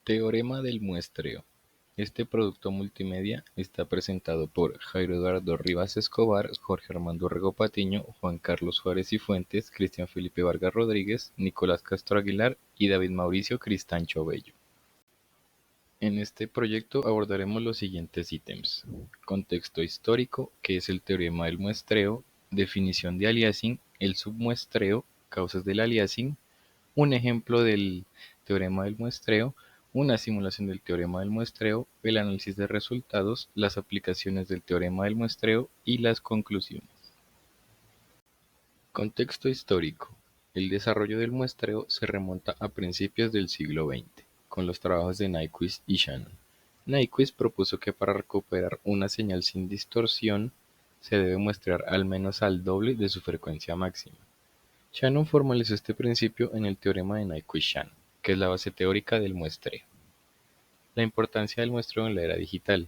Teorema del muestreo. Este producto multimedia está presentado por Jairo Eduardo Rivas Escobar, Jorge Armando Rego Patiño, Juan Carlos Suárez y Fuentes, Cristian Felipe Vargas Rodríguez, Nicolás Castro Aguilar y David Mauricio Cristancho Bello. En este proyecto abordaremos los siguientes ítems: contexto histórico, que es el teorema del muestreo; definición de aliasing; el submuestreo; causas del aliasing; un ejemplo del teorema del muestreo; una simulación del teorema del muestreo; el análisis de resultados; las aplicaciones del teorema del muestreo y las conclusiones. Contexto histórico. El desarrollo del muestreo se remonta a principios del siglo XX, con los trabajos de Nyquist y Shannon. Nyquist propuso que para recuperar una señal sin distorsión se debe muestrear al menos al doble de su frecuencia máxima. Shannon formalizó este principio en el teorema de Nyquist-Shannon, que es la base teórica del muestreo. La importancia del muestreo en la era digital.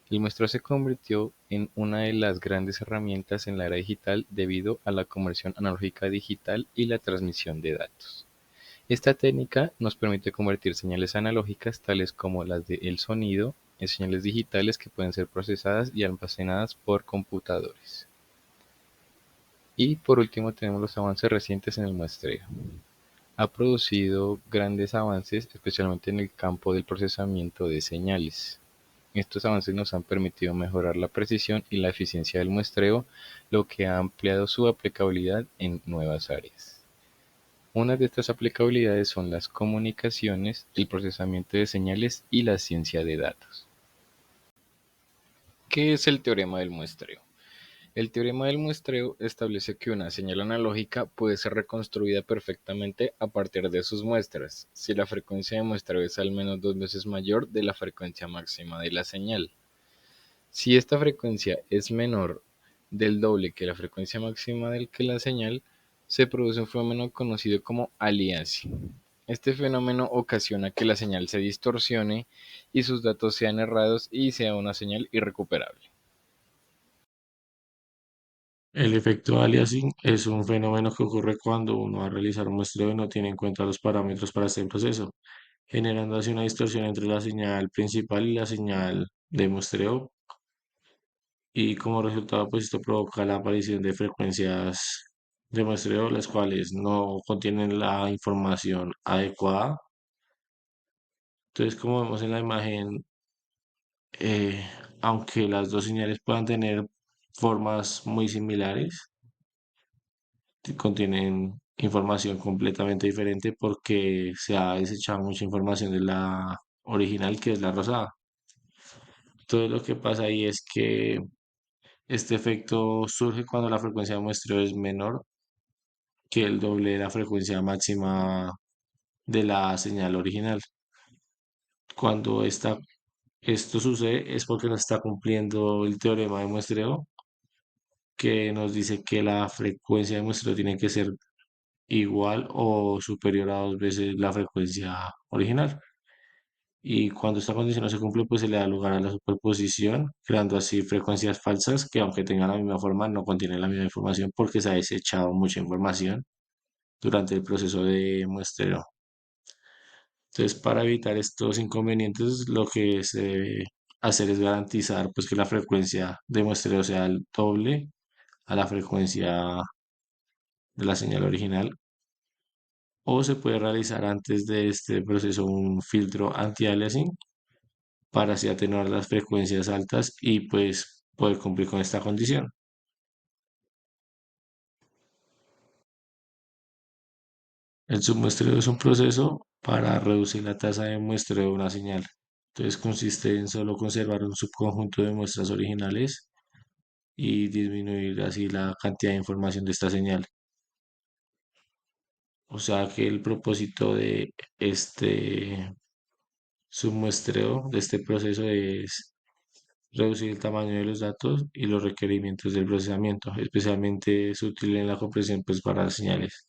El muestreo se convirtió en una de las grandes herramientas en la era digital debido a la conversión analógica a digital y la transmisión de datos. Esta técnica nos permite convertir señales analógicas, tales como las del sonido, en señales digitales que pueden ser procesadas y almacenadas por computadores. Y por último tenemos los avances recientes en el muestreo. Ha producido grandes avances, especialmente en el campo del procesamiento de señales. Estos avances nos han permitido mejorar la precisión y la eficiencia del muestreo, lo que ha ampliado su aplicabilidad en nuevas áreas. Una de estas aplicabilidades son las comunicaciones, el procesamiento de señales y la ciencia de datos. ¿Qué es el teorema del muestreo? El teorema del muestreo establece que una señal analógica puede ser reconstruida perfectamente a partir de sus muestras, si la frecuencia de muestreo es al menos 2 veces mayor de la frecuencia máxima de la señal. Si esta frecuencia es menor del doble que la frecuencia máxima de la señal, se produce un fenómeno conocido como aliasing. Este fenómeno ocasiona que la señal se distorsione y sus datos sean errados y sea una señal irrecuperable. El efecto aliasing es un fenómeno que ocurre cuando uno va a realizar un muestreo y no tiene en cuenta los parámetros para este proceso, generando así una distorsión entre la señal principal y la señal de muestreo, y como resultado pues esto provoca la aparición de frecuencias de muestreo las cuales no contienen la información adecuada. Entonces, como vemos en la imagen, eh, aunque las dos señales puedan tener formas muy similares, contienen información completamente diferente porque se ha desechado mucha información de la original, que es la rosada. Todo lo que pasa ahí es que este efecto surge cuando la frecuencia de muestreo es menor que el doble de la frecuencia máxima de la señal original. Cuando esto sucede es porque no está cumpliendo el teorema de muestreo, que nos dice que la frecuencia de muestreo tiene que ser igual o superior a 2 veces la frecuencia original. Y cuando esta condición no se cumple, pues se le da lugar a la superposición, creando así frecuencias falsas que, aunque tengan la misma forma, no contienen la misma información porque se ha desechado mucha información durante el proceso de muestreo. Entonces, para evitar estos inconvenientes, lo que se debe hacer es garantizar pues, que la frecuencia de muestreo sea el doble a la frecuencia de la señal original, o se puede realizar antes de este proceso un filtro anti-aliasing para así atenuar las frecuencias altas y pues poder cumplir con esta condición. El submuestreo es un proceso para reducir la tasa de muestreo de una señal. Entonces consiste en solo conservar un subconjunto de muestras originales y disminuir así la cantidad de información de esta señal. O sea que el propósito de este submuestreo, de este proceso, es reducir el tamaño de los datos y los requerimientos del procesamiento, especialmente es útil en la compresión pues, para las señales.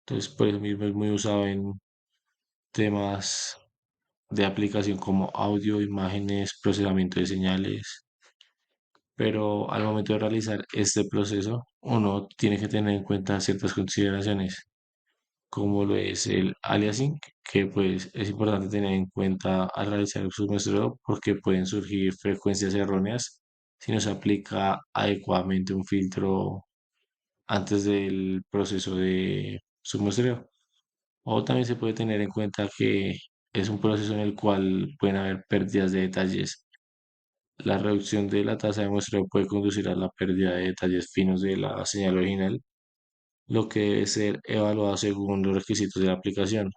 Entonces, por eso mismo es muy usado en temas de aplicación como audio, imágenes, procesamiento de señales. Pero al momento de realizar este proceso, uno tiene que tener en cuenta ciertas consideraciones. como lo es el aliasing, que pues es importante tener en cuenta al realizar el submuestreo porque pueden surgir frecuencias erróneas si no se aplica adecuadamente un filtro antes del proceso de submuestreo. O también se puede tener en cuenta que es un proceso en el cual pueden haber pérdidas de detalles. La reducción de la tasa de muestreo puede conducir a la pérdida de detalles finos de la señal original, lo que debe ser evaluado según los requisitos de la aplicación.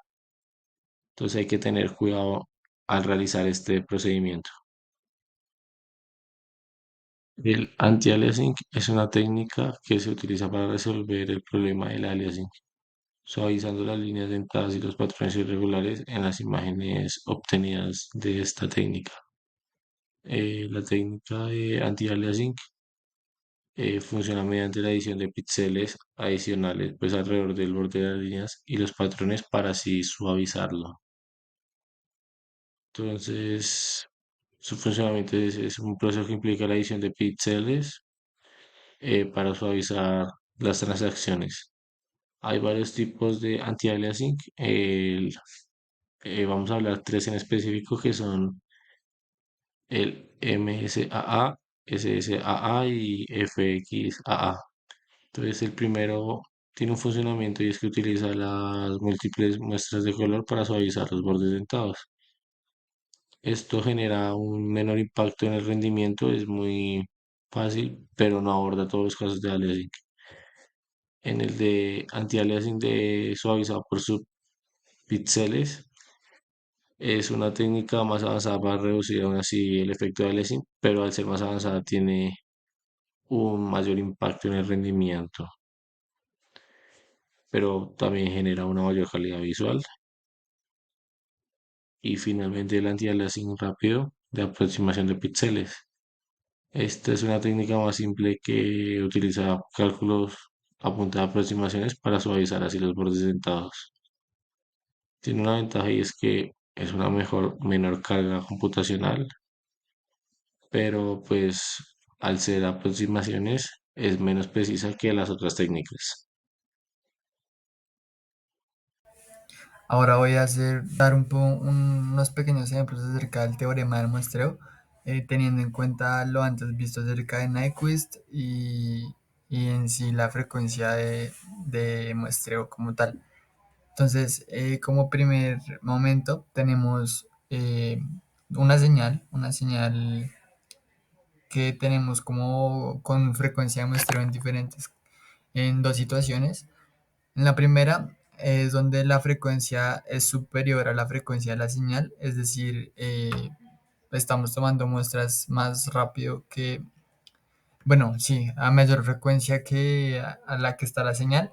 Entonces hay que tener cuidado al realizar este procedimiento. El anti-aliasing es una técnica que se utiliza para resolver el problema del aliasing, suavizando las líneas dentadas y los patrones irregulares en las imágenes obtenidas de esta técnica. La técnica de anti-aliasing funciona mediante la adición de píxeles adicionales pues alrededor del borde de las líneas y los patrones para así suavizarlo. Entonces, su funcionamiento es un proceso que implica la adición de píxeles para suavizar las transacciones. Hay varios tipos de anti-aliasing. Vamos a hablar tres en específico que son el MSAA, SSAA y FXAA. Entonces el primero tiene un funcionamiento y es que utiliza las múltiples muestras de color para suavizar los bordes dentados. Esto genera un menor impacto en el rendimiento, es muy fácil, pero no aborda todos los casos de aliasing. En el de anti-aliasing de suavizado por subpíxeles, es una técnica más avanzada para reducir aún así el efecto de aliasing, pero al ser más avanzada tiene un mayor impacto en el rendimiento, pero también genera una mayor calidad visual. Y finalmente el anti-aliasing rápido de aproximación de píxeles. Esta es una técnica más simple que utiliza cálculos a punta de aproximaciones para suavizar así los bordes dentados. Tiene una ventaja y es que es una menor carga computacional, pero pues al ser aproximaciones es menos precisa que las otras técnicas. Ahora voy a dar unos pequeños ejemplos acerca del teorema del muestreo, teniendo en cuenta lo antes visto acerca de Nyquist y en sí la frecuencia de muestreo como tal. Entonces, como primer momento tenemos una señal que tenemos como con frecuencia de muestreo en dos situaciones. En la primera es donde la frecuencia es superior a la frecuencia de la señal, es decir, estamos tomando muestras más rápido bueno, sí, a mayor frecuencia que a la que está la señal.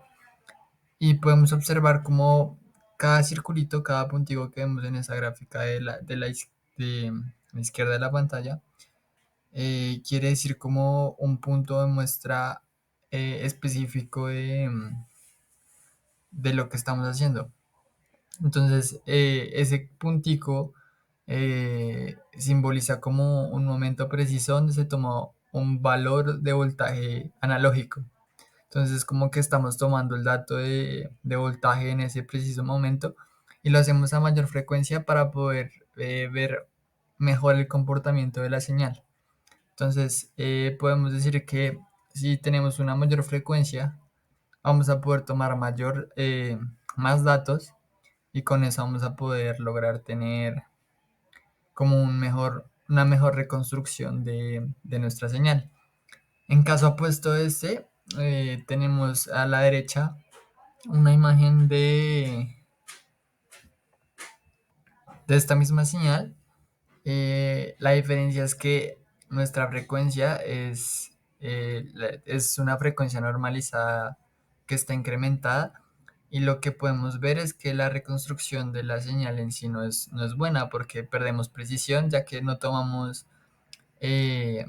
Y podemos observar como cada circulito, cada puntico que vemos en esa gráfica de la izquierda de la pantalla, quiere decir como un punto de muestra específico de lo que estamos haciendo. Entonces, ese puntico simboliza como un momento preciso donde se tomó un valor de voltaje analógico. Entonces, como que estamos tomando el dato de voltaje en ese preciso momento y lo hacemos a mayor frecuencia para poder ver mejor el comportamiento de la señal. Entonces, podemos decir que si tenemos una mayor frecuencia, vamos a poder tomar más datos y con eso vamos a poder lograr tener como una mejor reconstrucción de nuestra señal. En caso opuesto a este, tenemos a la derecha una imagen de esta misma señal. La diferencia es que nuestra frecuencia es una frecuencia normalizada que está incrementada y lo que podemos ver es que la reconstrucción de la señal en sí no es buena porque perdemos precisión ya que no tomamos eh,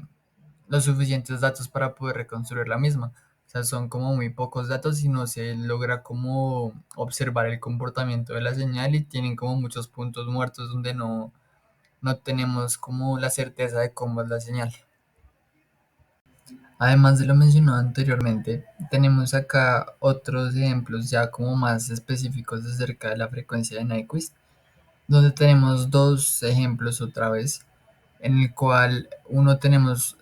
los suficientes datos para poder reconstruir la misma. O sea, son como muy pocos datos y no se logra como observar el comportamiento de la señal y tienen como muchos puntos muertos donde no tenemos como la certeza de cómo es la señal. Además de lo mencionado anteriormente, tenemos acá otros ejemplos ya como más específicos acerca de la frecuencia de Nyquist, donde tenemos dos ejemplos otra vez, en el cual uno tenemos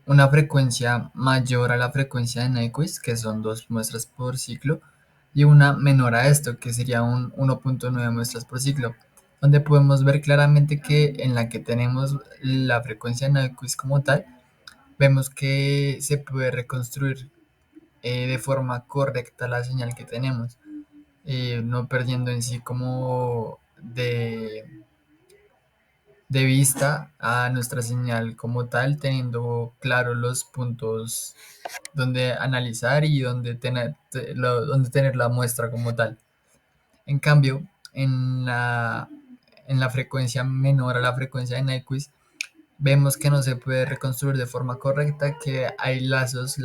una frecuencia mayor a la frecuencia de Nyquist, que son 2 muestras por ciclo, y una menor a esto, que sería un 1,9 muestras por ciclo, donde podemos ver claramente que en la que tenemos la frecuencia de Nyquist como tal, vemos que se puede reconstruir de forma correcta la señal que tenemos, no perdiendo en sí como de vista a nuestra señal como tal, teniendo claro los puntos donde analizar y donde tener la muestra como tal. En cambio, en la frecuencia menor a la frecuencia de Nyquist, vemos que no se puede reconstruir de forma correcta, que hay lapsos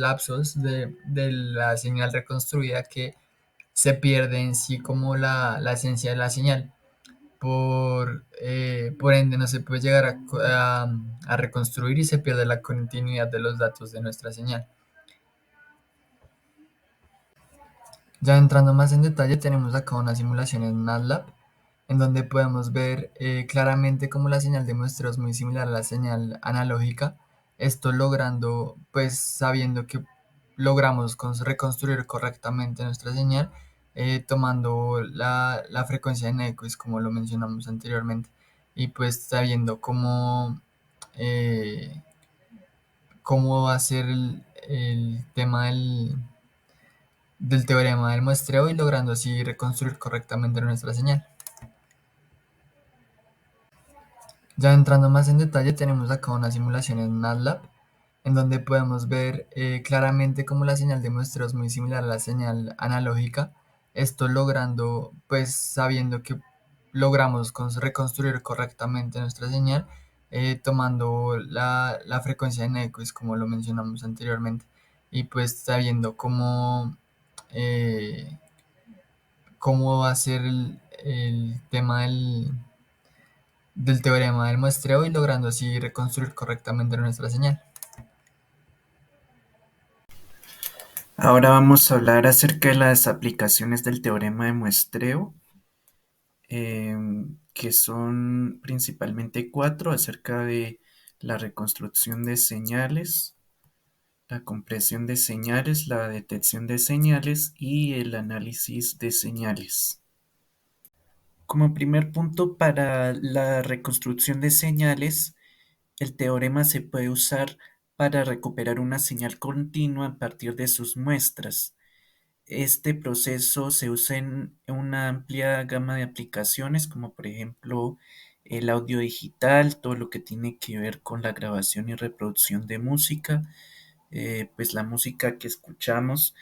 de la señal reconstruida que se pierde en sí como la esencia de la señal. Por ende, no se puede llegar a reconstruir y se pierde la continuidad de los datos de nuestra señal. Ya entrando más en detalle, tenemos acá una simulación en MATLAB, en donde podemos ver claramente cómo la señal de muestreo es muy similar a la señal analógica, esto logrando, pues sabiendo que logramos reconstruir correctamente nuestra señal, tomando la frecuencia de Nyquist, como lo mencionamos anteriormente, y pues sabiendo eh, cómo hacer el tema del teorema del muestreo y logrando así reconstruir correctamente nuestra señal. Ya entrando más en detalle, tenemos acá una simulación en MATLAB, en donde podemos ver claramente cómo la señal de muestreo es muy similar a la señal analógica, esto logrando, pues sabiendo que logramos reconstruir correctamente nuestra señal, tomando la frecuencia de Nyquist, como lo mencionamos anteriormente, y pues sabiendo eh, cómo hacer el tema del teorema del muestreo y logrando así reconstruir correctamente nuestra señal. Ahora vamos a hablar acerca de las aplicaciones del teorema de muestreo, que son principalmente cuatro, acerca de la reconstrucción de señales, la compresión de señales, la detección de señales y el análisis de señales. Como primer punto, para la reconstrucción de señales, el teorema se puede usar para recuperar una señal continua a partir de sus muestras. Este proceso se usa en una amplia gama de aplicaciones, como por ejemplo el audio digital, todo lo que tiene que ver con la grabación y reproducción de música. Pues la música que escuchamos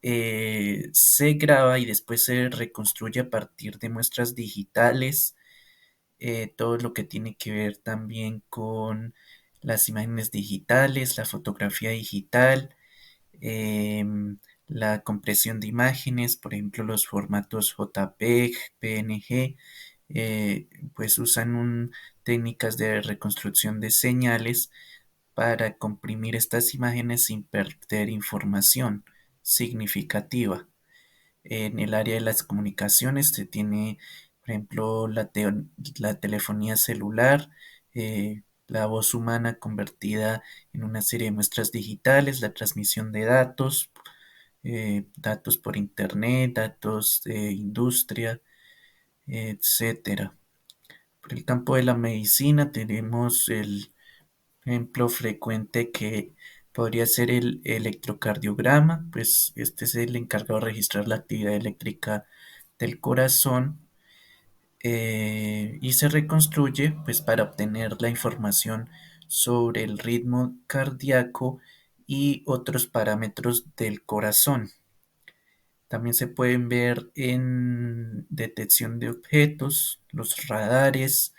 se graba y después se reconstruye a partir de muestras digitales. Todo lo que tiene que ver también con las imágenes digitales, la fotografía digital, la compresión de imágenes, por ejemplo, los formatos JPEG, PNG, pues usan técnicas de reconstrucción de señales para comprimir estas imágenes sin perder información significativa. En el área de las comunicaciones se tiene, por ejemplo, la telefonía celular, la voz humana convertida en una serie de muestras digitales, la transmisión de datos, datos por internet, datos de industria, etcétera. Por el campo de la medicina tenemos el ejemplo frecuente que podría ser el electrocardiograma, pues este es el encargado de registrar la actividad eléctrica del corazón, y se reconstruye pues para obtener la información sobre el ritmo cardíaco y otros parámetros del corazón. También se pueden ver en detección de objetos, los radares,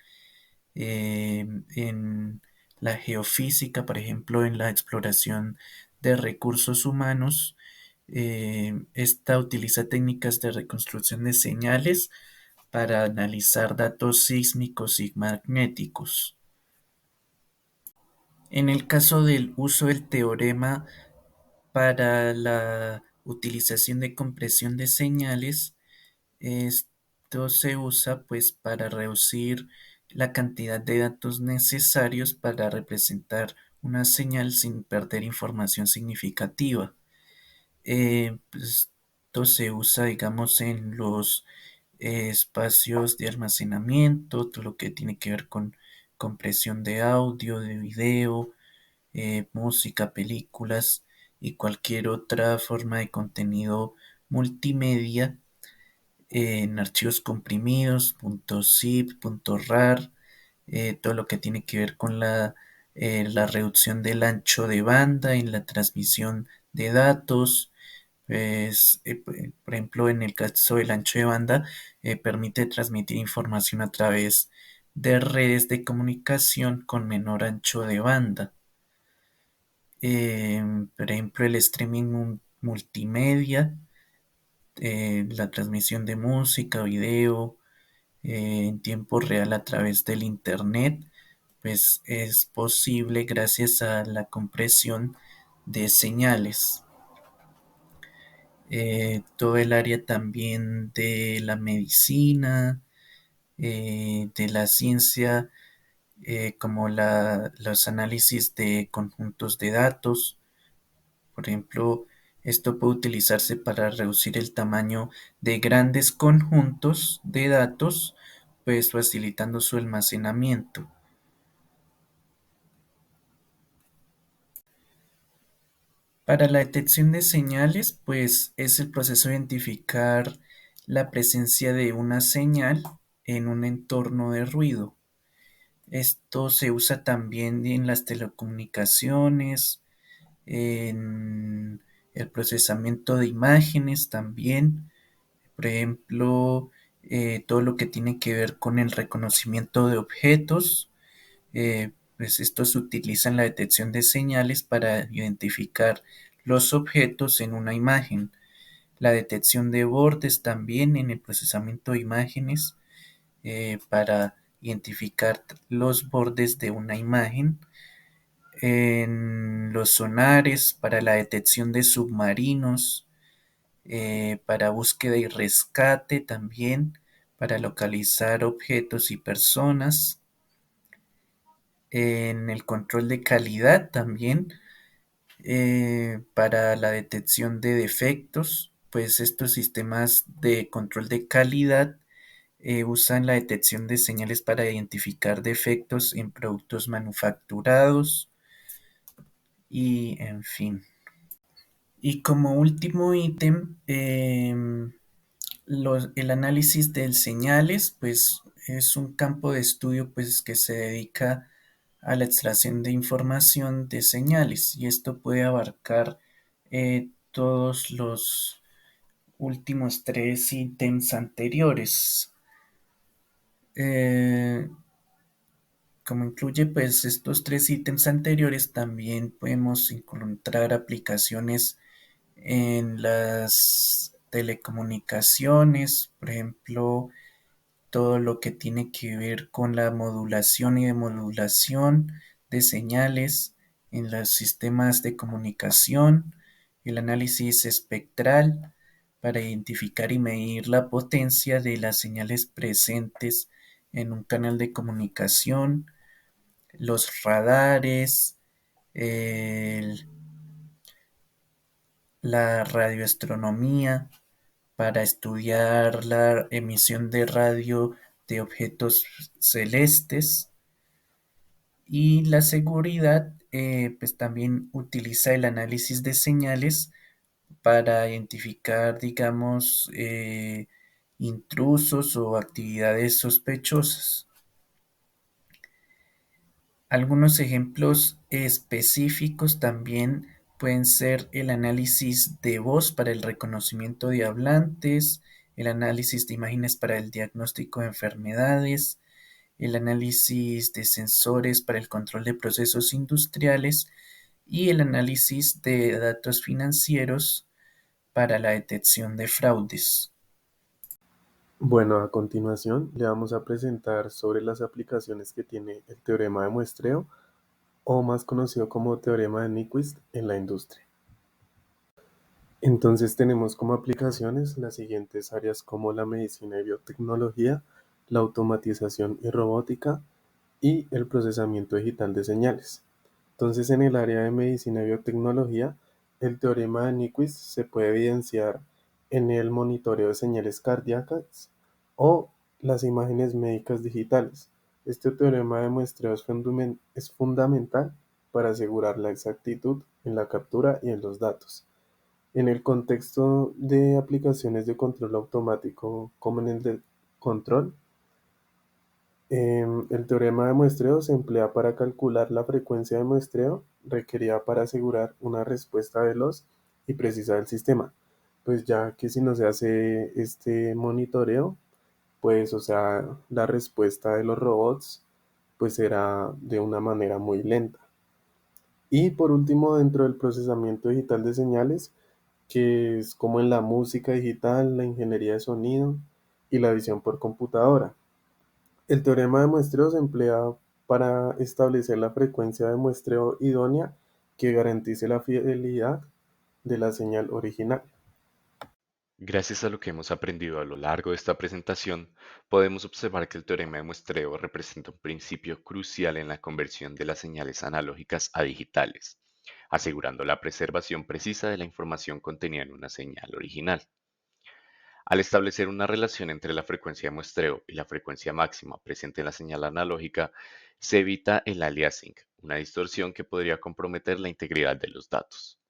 en la geofísica, por ejemplo, en la exploración de recursos humanos. Esta utiliza técnicas de reconstrucción de señales para analizar datos sísmicos y magnéticos. En el caso del uso del teorema para la utilización de compresión de señales, esto se usa pues para reducir la cantidad de datos necesarios para representar una señal sin perder información significativa. Pues, esto se usa, digamos, en los espacios de almacenamiento, todo lo que tiene que ver con compresión de audio, de video, música, películas y cualquier otra forma de contenido multimedia en archivos comprimidos, .zip, .rar, todo lo que tiene que ver con la reducción del ancho de banda en la transmisión de datos. Pues, por ejemplo, en el caso del ancho de banda, permite transmitir información a través de redes de comunicación con menor ancho de banda. Por ejemplo, el streaming multimedia, la transmisión de música, video, en tiempo real a través del Internet, pues es posible gracias a la compresión de señales. Todo el área también de la medicina, de la ciencia, como los análisis de conjuntos de datos. Por ejemplo, esto puede utilizarse para reducir el tamaño de grandes conjuntos de datos, pues facilitando su almacenamiento. Para la detección de señales, pues es el proceso de identificar la presencia de una señal en un entorno de ruido. Esto se usa también en las telecomunicaciones, en el procesamiento de imágenes también, por ejemplo, todo lo que tiene que ver con el reconocimiento de objetos, pues esto se utiliza en la detección de señales para identificar los objetos en una imagen. La detección de bordes también en el procesamiento de imágenes para identificar los bordes de una imagen. En los sonares para la detección de submarinos, para búsqueda y rescate también, para localizar objetos y personas, en el control de calidad también, para la detección de defectos, pues estos sistemas de control de calidad usan la detección de señales para identificar defectos en productos manufacturados y en fin. Y como último ítem, el análisis de señales, pues es un campo de estudio pues, que se dedica a la extracción de información de señales y esto puede abarcar todos los últimos tres ítems anteriores. Eh, Como incluye pues estos tres ítems anteriores, también podemos encontrar aplicaciones en las telecomunicaciones, por ejemplo, todo lo que tiene que ver con la modulación y demodulación de señales en los sistemas de comunicación, el análisis espectral para identificar y medir la potencia de las señales presentes en un canal de comunicación, los radares, el- la radioastronomía para estudiar la emisión de radio de objetos celestes y la seguridad pues también utiliza el análisis de señales para identificar digamos intrusos o actividades sospechosas. Algunos ejemplos específicos también pueden ser el análisis de voz para el reconocimiento de hablantes, el análisis de imágenes para el diagnóstico de enfermedades, el análisis de sensores para el control de procesos industriales y el análisis de datos financieros para la detección de fraudes. Bueno, a continuación le vamos a presentar sobre las aplicaciones que tiene el teorema de muestreo o más conocido como teorema de Nyquist en la industria. Entonces tenemos como aplicaciones las siguientes áreas como la medicina y biotecnología, la automatización y robótica y el procesamiento digital de señales. Entonces en el área de medicina y biotecnología, el teorema de Nyquist se puede evidenciar en el monitoreo de señales cardíacas o las imágenes médicas digitales. Este teorema de muestreo es fundamental para asegurar la exactitud en la captura y en los datos. En el contexto de aplicaciones de control automático como en el de control, el teorema de muestreo se emplea para calcular la frecuencia de muestreo requerida para asegurar una respuesta veloz y precisa del sistema. Pues ya que si no se hace este monitoreo, pues o sea, la respuesta de los robots pues será de una manera muy lenta. Y por último, dentro del procesamiento digital de señales, que es como en la música digital, la ingeniería de sonido y la visión por computadora. El teorema de muestreo se emplea para establecer la frecuencia de muestreo idónea que garantice la fidelidad de la señal original. Gracias a lo que hemos aprendido a lo largo de esta presentación, podemos observar que el teorema de muestreo representa un principio crucial en la conversión de las señales analógicas a digitales, asegurando la preservación precisa de la información contenida en una señal original. Al establecer una relación entre la frecuencia de muestreo y la frecuencia máxima presente en la señal analógica, se evita el aliasing, una distorsión que podría comprometer la integridad de los datos.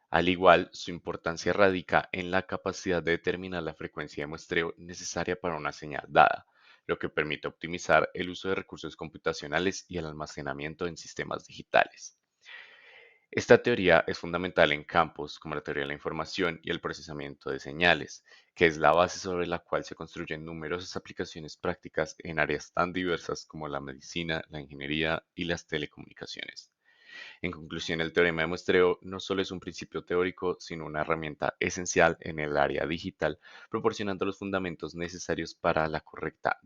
Al igual, su importancia radica en la capacidad de determinar la frecuencia de muestreo necesaria para una señal dada, lo que permite optimizar el uso de recursos computacionales y el almacenamiento en sistemas digitales. Esta teoría es fundamental en campos como la teoría de la información y el procesamiento de señales, que es la base sobre la cual se construyen numerosas aplicaciones prácticas en áreas tan diversas como la medicina, la ingeniería y las telecomunicaciones. En conclusión, el teorema de muestreo no solo es un principio teórico, sino una herramienta esencial en el área digital, proporcionando los fundamentos necesarios para la correcta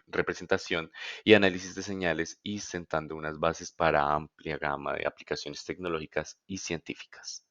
representación y análisis de señales y sentando unas bases para amplia gama de aplicaciones tecnológicas y científicas.